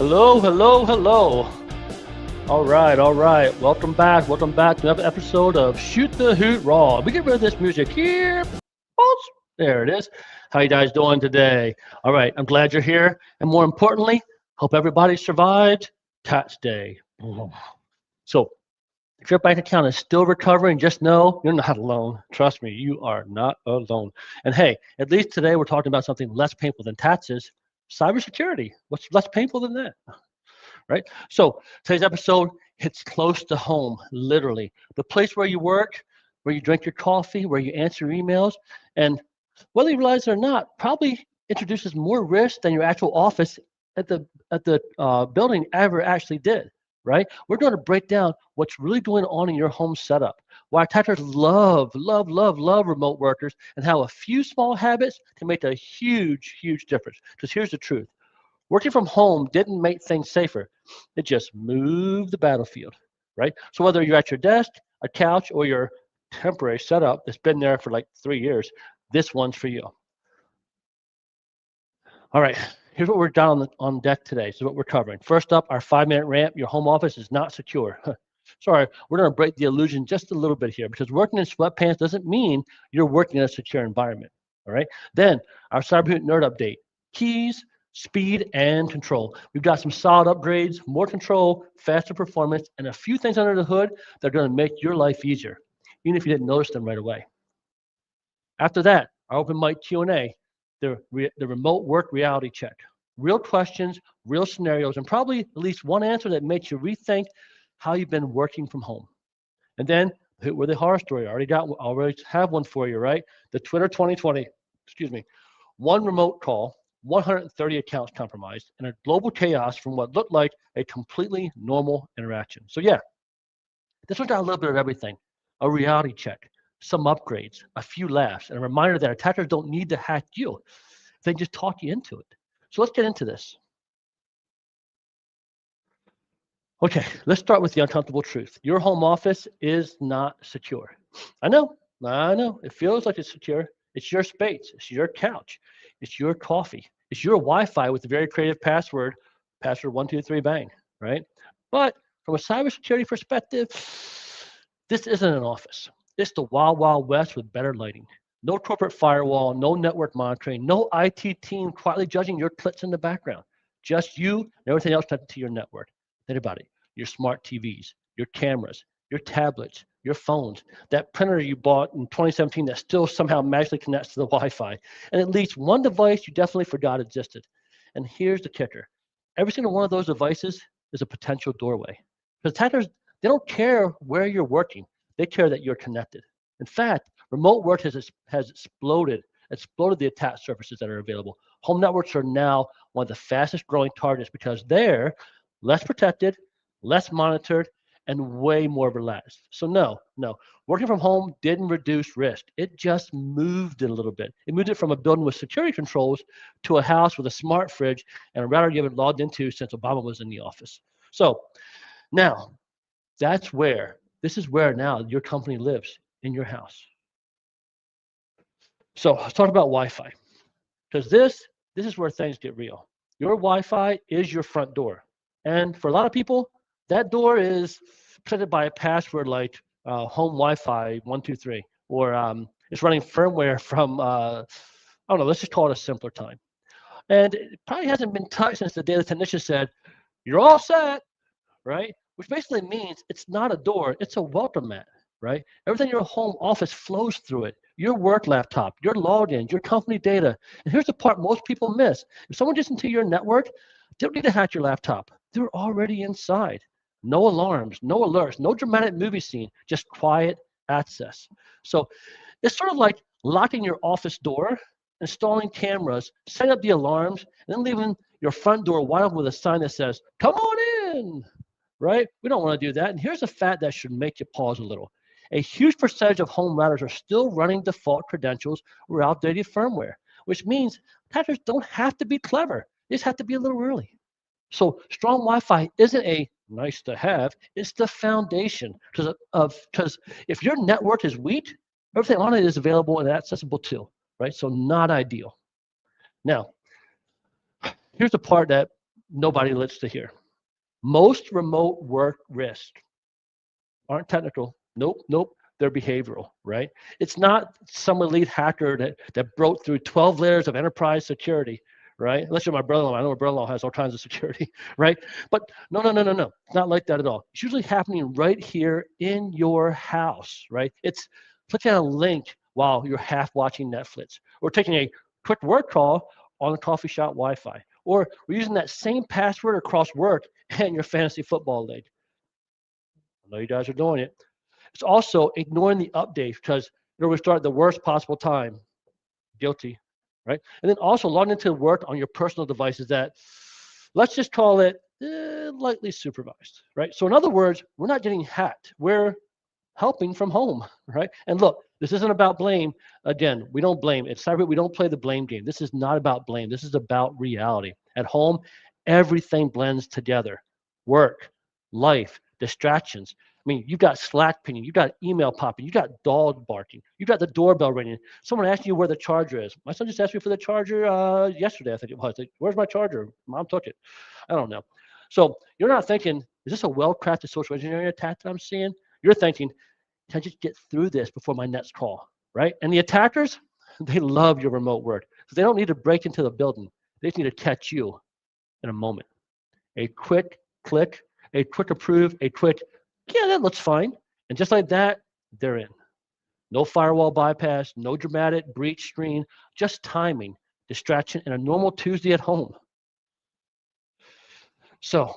Hello, hello, hello. All right. Welcome back to another episode of Shoot the Hoot Raw. We get rid of this music here. There it is. How you guys doing today? All right, I'm glad you're here. And more importantly, hope everybody survived Tax Day. So if your bank account is still recovering, just know you're not alone. Trust me, you are not alone. And hey, at least today we're talking about something less painful than taxes, cybersecurity. What's less painful than that? Right? So today's episode hits close to home, literally. The place where you work, where you drink your coffee, where you answer emails, and whether you realize it or not, probably introduces more risk than your actual office at the building ever actually did. Right? We're going to break down what's really going on in your home setup, why attackers love remote workers, and how a few small habits can make a huge difference. Because here's the truth. Working from home didn't make things safer. It just moved the battlefield, right? So whether you're at your desk, a couch, or your temporary setup that's been there for like 3 years, this one's for you. All right, here's what we're down on deck today. This is what we're covering. First up, our 5-minute rant. Your home office is not secure. Sorry, we're going to break the illusion just a little bit here because working in sweatpants doesn't mean you're working in a secure environment, all right? Then our ShootTheHoot nerd update. Keys, speed, and control. We've got some solid upgrades, more control, faster performance, and a few things under the hood that are going to make your life easier, even if you didn't notice them right away. After that, our open mic Q&A, the remote work reality check. Real questions, real scenarios, and probably at least one answer that makes you rethink how you've been working from home. And then, with the horror story, I already have one for you, right? The Twitter 2020, one remote call, 130 accounts compromised, and a global chaos from what looked like a completely normal interaction. So yeah, this one's got a little bit of everything. A reality check, some upgrades, a few laughs, and a reminder that attackers don't need to hack you. They just talk you into it. So let's get into this. Okay, let's start with the uncomfortable truth. Your home office is not secure. I know, it feels like it's secure. It's your space, it's your couch, it's your coffee, it's your Wi-Fi with a very creative password 123 bang, right? But from a cybersecurity perspective, this isn't an office. It's the wild west with better lighting. No corporate firewall, no network monitoring, no IT team quietly judging your clicks in the background. Just you and everything else connected to your network. Think about it. Your smart TVs, your cameras, your tablets, your phones, that printer you bought in 2017 that still somehow magically connects to the Wi-Fi, and at least one device you definitely forgot existed. And here's the kicker. Every single one of those devices is a potential doorway. Because attackers, they don't care where you're working. They care that you're connected. In fact, remote work has exploded the attack surfaces that are available. Home networks are now one of the fastest growing targets because they're less protected, less monitored, and way more relaxed. So no, working from home didn't reduce risk. It just moved it a little bit. It moved it from a building with security controls to a house with a smart fridge and a router you haven't logged into since Obama was in the office. So now, this is where now your company lives, in your house. So let's talk about Wi-Fi, because this is where things get real. Your Wi-Fi is your front door. And for a lot of people, that door is protected by a password like home Wi-Fi 123, or it's running firmware from, I don't know, let's just call it a simpler time. And it probably hasn't been touched since the day the technician said, you're all set, right? Which basically means it's not a door, it's a welcome mat, right? Everything in your home office flows through it. Your work laptop, your logins, your company data. And here's the part most people miss. If someone gets into your network, they don't need to hack your laptop. They're already inside. No alarms, no alerts, no dramatic movie scene, just quiet access. So it's sort of like locking your office door, installing cameras, setting up the alarms, and then leaving your front door wide open with a sign that says, come on in, right? We don't want to do that. And here's a fact that should make you pause a little. A huge percentage of home routers are still running default credentials or outdated firmware, which means attackers don't have to be clever. They just have to be a little early. So strong Wi-Fi isn't a nice to have, it's the foundation. Because if your network is weak, everything on it is available and accessible too, right? So not ideal. Now, here's the part that nobody lives to hear. Most remote work risks aren't technical. Nope, nope. They're behavioral, right? It's not some elite hacker that broke through 12 layers of enterprise security, right? Unless you're my brother-in-law. I know my brother-in-law has all kinds of security, right? But no, no, no, no, no. It's not like that at all. It's usually happening right here in your house, right? It's clicking on a link while you're half watching Netflix, or taking a quick work call on the coffee shop Wi-Fi, or we're using that same password across work and your fantasy football league. I know you guys are doing it. It's also ignoring the updates because we start at the worst possible time. Guilty, right? And then also logging into work on your personal devices that, let's just call it lightly supervised, right? So in other words, we're not getting hacked. We're helping from home, right? And look, this isn't about blame. Again, we don't blame. It's cyber. We don't play the blame game. This is not about blame. This is about reality. At home, everything blends together. Work, life, distractions. I mean, you got Slack pinging, you got email popping, you got dog barking, you got the doorbell ringing. Someone asking you where the charger is. My son just asked me for the charger yesterday, I think it was. Like, where's my charger? Mom took it. I don't know. So you're not thinking, is this a well-crafted social engineering attack that I'm seeing? You're thinking, can I just get through this before my next call, right? And the attackers, they love your remote work. So they don't need to break into the building. They just need to catch you in a moment. A quick click, a quick approve, a quick, yeah, that looks fine. And just like that, they're in. No firewall bypass, no dramatic breach screen, just timing, distraction, and a normal Tuesday at home. So,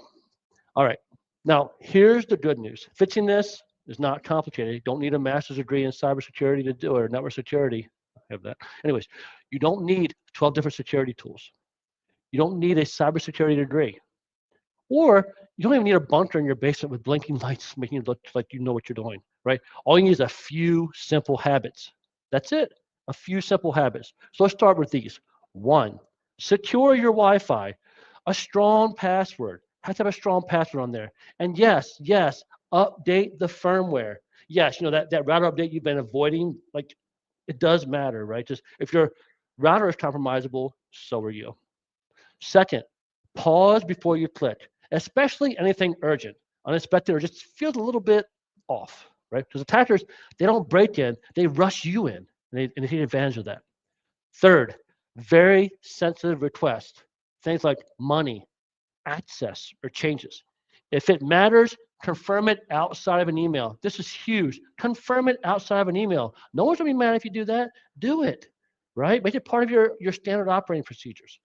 all right. Now, here's the good news. Fixing this is not complicated. You don't need a master's degree in cybersecurity to do it, or network security. I have that. Anyways, you don't need 12 different security tools. You don't need a cybersecurity degree. Or you don't even need a bunker in your basement with blinking lights making it look like you know what you're doing, right? All you need is a few simple habits. That's it, a few simple habits. So let's start with these. 1, secure your Wi-Fi. A strong password. Has to have a strong password on there. And yes, update the firmware. Yes, you know, that router update you've been avoiding, like, it does matter, right? Just if your router is compromisable, so are you. Second, pause before you click, especially anything urgent, unexpected, or just feels a little bit off, right? Because attackers, they don't break in, they rush you in, and they take advantage of that. Third, very sensitive requests, things like money, access, or changes. If it matters, confirm it outside of an email. This is huge. Confirm it outside of an email. No one's gonna be mad if you do that. Do it, right? Make it part of your standard operating procedures.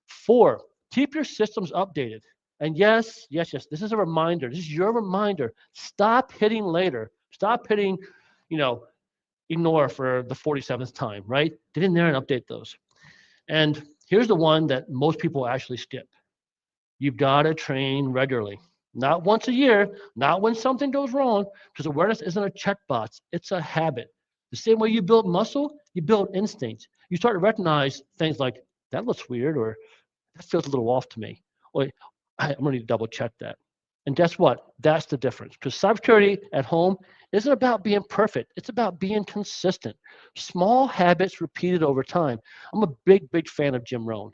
4, keep your systems updated. And yes, this is a reminder. This is your reminder. Stop hitting later. Stop hitting, ignore for the 47th time, right? Get in there and update those. And here's the one that most people actually skip. You've got to train regularly. Not once a year, not when something goes wrong, because awareness isn't a checkbox, it's a habit. The same way you build muscle, you build instinct. You start to recognize things like, that looks weird, or that feels a little off to me. Wait, I'm going to need to double check that. And guess what? That's the difference. Because cybersecurity at home isn't about being perfect. It's about being consistent. Small habits repeated over time. I'm a big fan of Jim Rohn.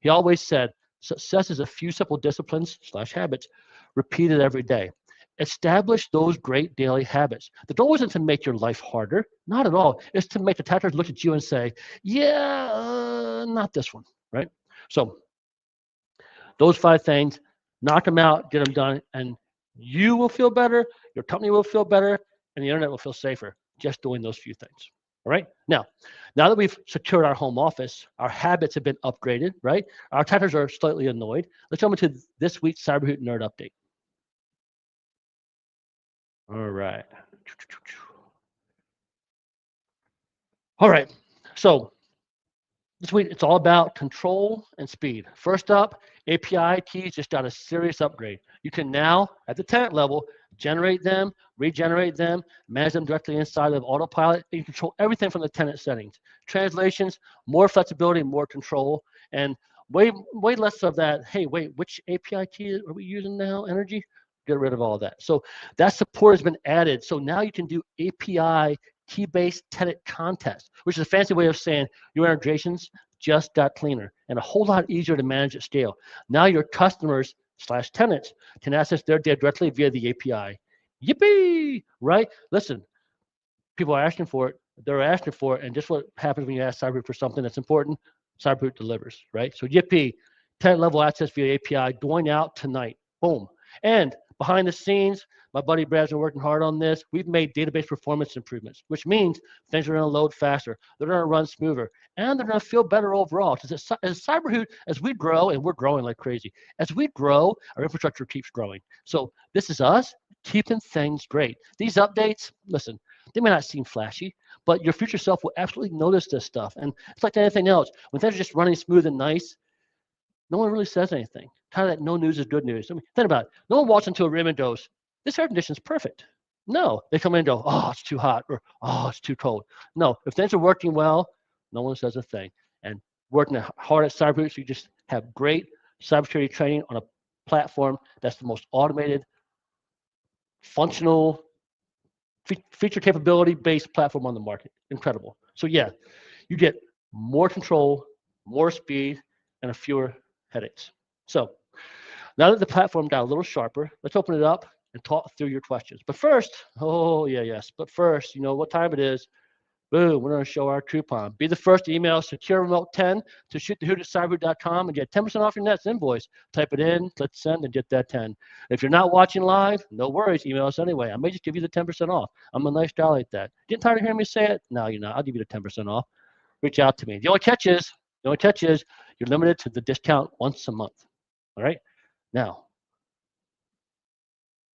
He always said, success is a few simple disciplines / habits repeated every day. Establish those great daily habits. The goal isn't to make your life harder. Not at all. It's to make attackers look at you and say, yeah, not this one, right? So those 5 things, knock them out, get them done, and you will feel better, your company will feel better, and the internet will feel safer just doing those few things. All right? Now that we've secured our home office, our habits have been upgraded, right? Our attackers are slightly annoyed. Let's jump into this week's ShootTheHoot Nerd Update. All right. All right. So this week, it's all about control and speed. First up, API keys just got a serious upgrade. You can now, at the tenant level, generate them, regenerate them, manage them directly inside of Autopilot. You can control everything from the tenant settings. Translations, more flexibility, more control, and way less of that, hey, wait, which API key are we using now, Energy? Get rid of all of that. So that support has been added. So now you can do API key-based tenant contests, which is a fancy way of saying your integrations just got cleaner and a whole lot easier to manage at scale. Now your customers / tenants can access their data directly via the API. Yippee, right? Listen, people are asking for it. They're asking for it. And just what happens when you ask CyberHoot for something that's important, CyberHoot delivers, right? So yippee, tenant level access via API going out tonight. Boom. And behind the scenes, my buddy Brad's been working hard on this. We've made database performance improvements, which means things are going to load faster. They're going to run smoother, and they're going to feel better overall. Because as CyberHoot, as we grow, and we're growing like crazy, as we grow, our infrastructure keeps growing. So this is us keeping things great. These updates, listen, they may not seem flashy, but your future self will absolutely notice this stuff. And it's like anything else. When things are just running smooth and nice, no one really says anything. Kind of that no news is good news. I mean, think about it. No one walks into a room and goes, this air conditioning is perfect. No, they come in and go, oh, it's too hot, or oh, it's too cold. No, if things are working well, no one says a thing. And working hard at CyberHoot, so you just have great cybersecurity training on a platform that's the most automated, functional, feature capability-based platform on the market. Incredible. So yeah, you get more control, more speed, and fewer headaches. So now that the platform got a little sharper, let's open it up and talk through your questions. But first, but first, you know what time it is. Boom, we're going to show our coupon. Be the first to email secure remote 10 to shootthehoot@cyberhoot.com and get 10% off your next invoice. Type it in, click send, and get that 10. If you're not watching live, no worries, email us anyway. I may just give you the 10% off. I'm a nice guy like that. Getting tired of hearing me say it? No, you're not. I'll give you the 10% off. Reach out to me. The only catch is you're limited to the discount once a month. All right? Now,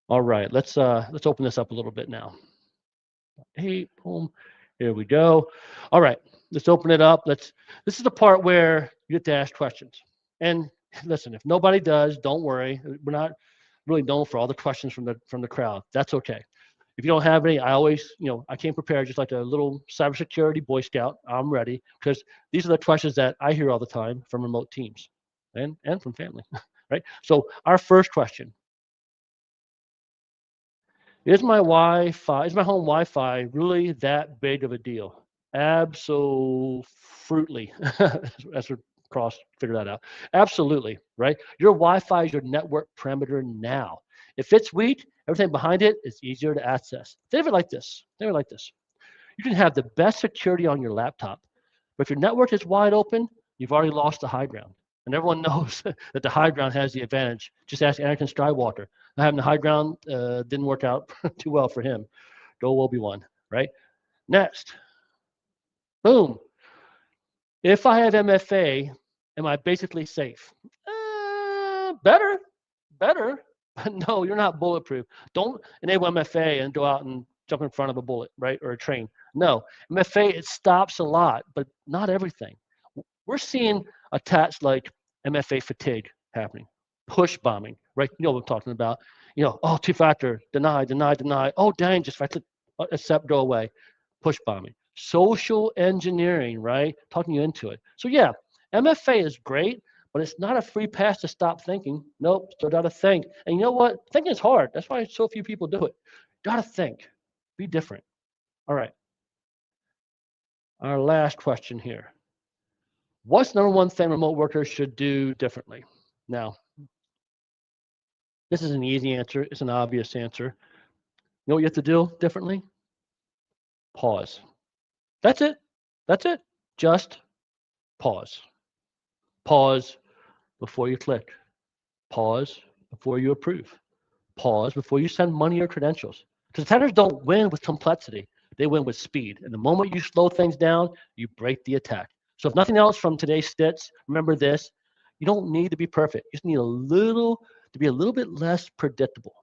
all right, let's open this up a little bit now. Hey, boom. Here we go. All right, let's open it up. This is the part where you get to ask questions. And listen, if nobody does, don't worry. We're not really known for all the questions from the crowd. That's okay. If you don't have any, I always, I came prepared just like a little cybersecurity Boy Scout. I'm ready because these are the questions that I hear all the time from remote teams and from family, right? So our first question. Is my home Wi-Fi really that big of a deal? Absolutely. That's Cross figure that out. Absolutely, right? Your Wi-Fi is your network perimeter now. If it's weak, everything behind it is easier to access. Think of it like this. You can have the best security on your laptop, but if your network is wide open, you've already lost the high ground. And everyone knows that the high ground has the advantage. Just ask Anakin Skywalker. Having the high ground didn't work out too well for him. Go Obi-Wan, right? Next. Boom. If I have MFA, am I basically safe? Better. But no, you're not bulletproof. Don't enable MFA and go out and jump in front of a bullet, right? Or a train. No. MFA, it stops a lot, but not everything. We're seeing attacks like MFA fatigue happening, push bombing, right? You know what I'm talking about. Two-factor, deny. Oh, dang, just if I click accept, go away. Push bombing. Social engineering, right? Talking you into it. So yeah, MFA is great, but it's not a free pass to stop thinking. Nope, still got to think. And you know what? Thinking is hard. That's why so few people do it. Got to think. Be different. All right. Our last question here. What's the number one thing remote workers should do differently? Now, this is an easy answer. It's an obvious answer. You know what you have to do differently? Pause. That's it. Just pause. Pause before you click. Pause before you approve. Pause before you send money or credentials. Because attackers don't win with complexity. They win with speed. And the moment you slow things down, you break the attack. So if nothing else from today's stits, remember this. You don't need to be perfect. You just need to be a little bit less predictable.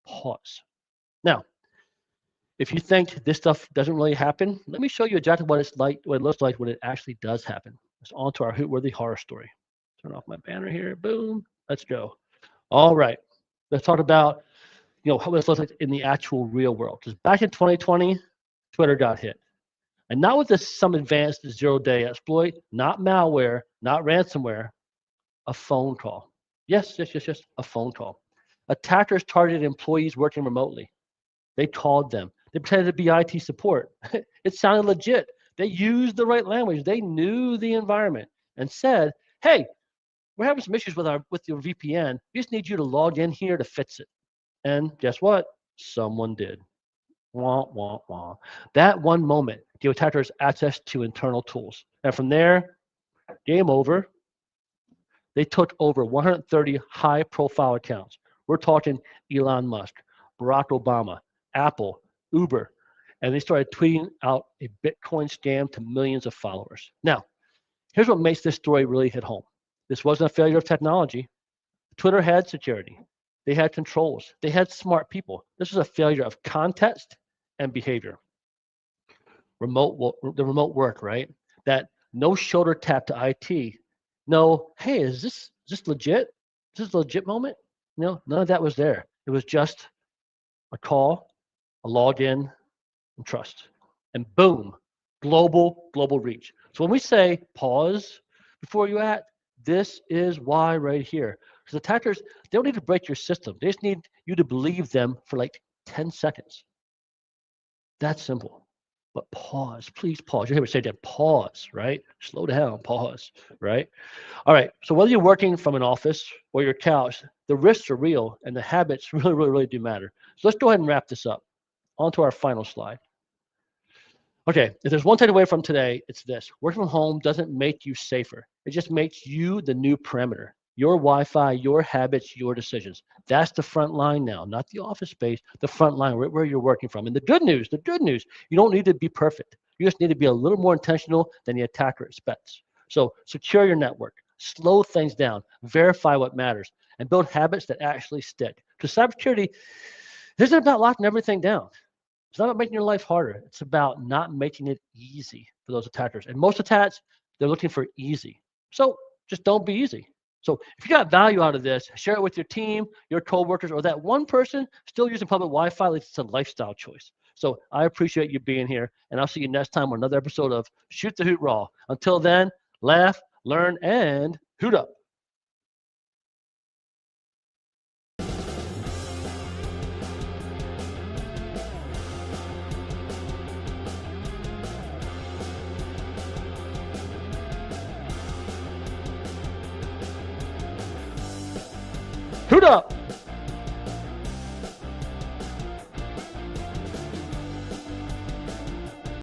Pause. Now, if you think this stuff doesn't really happen, let me show you exactly what it looks like when it actually does happen. It's on to our Hoot-worthy horror story. Turn off my banner here. Boom. Let's go. All right. Let's talk about what this looks like in the actual real world. Because back in 2020, Twitter got hit. And not with some advanced zero-day exploit, not malware, not ransomware, a phone call. Yes, a phone call. Attackers targeted employees working remotely. They called them. They pretended to be IT support. It sounded legit. They used the right language. They knew the environment. and said, hey, we're having some issues with your VPN. We just need you to log in here to fix it. And guess what? Someone did. Wah, wah, wah. That one moment gave attackers access to internal tools. And from there, game over. They took over 130 high-profile accounts. We're talking Elon Musk, Barack Obama, Apple, Uber, and they started tweeting out a Bitcoin scam to millions of followers. Now, here's what makes this story really hit home. This wasn't a failure of technology. Twitter had security. They had controls. They had smart people. This was a failure of context and behavior. The remote work, right? That no shoulder tap to IT. No, hey, is this legit? Is this a legit moment? No, none of that was there. It was just a call, a login, and trust. And boom, global reach. So when we say pause before you act, this is why right here. Because attackers, they don't need to break your system. They just need you to believe them for like 10 seconds. That's simple. But pause, please pause. You hear me say that, pause, right? Slow down, pause, right? All right, so whether you're working from an office or your couch, the risks are real and the habits really do matter. So let's go ahead and wrap this up. On to our final slide. Okay, if there's one takeaway from today, it's this. Working from home doesn't make you safer. It just makes you the new perimeter. Your Wi-Fi, your habits, your decisions. That's the front line now, not the office space, the front line where you're working from. And the good news, you don't need to be perfect. You just need to be a little more intentional than the attacker expects. So secure your network, slow things down, verify what matters, and build habits that actually stick. Because cybersecurity isn't about locking everything down. It's not about making your life harder. It's about not making it easy for those attackers. And most attacks, they're looking for easy. So just don't be easy. So if you got value out of this, share it with your team, your coworkers, or that one person still using public Wi-Fi. It's a lifestyle choice. So I appreciate you being here, and I'll see you next time on another episode of Shoot the Hoot Raw. Until then, laugh, learn, and hoot up. Hoot up!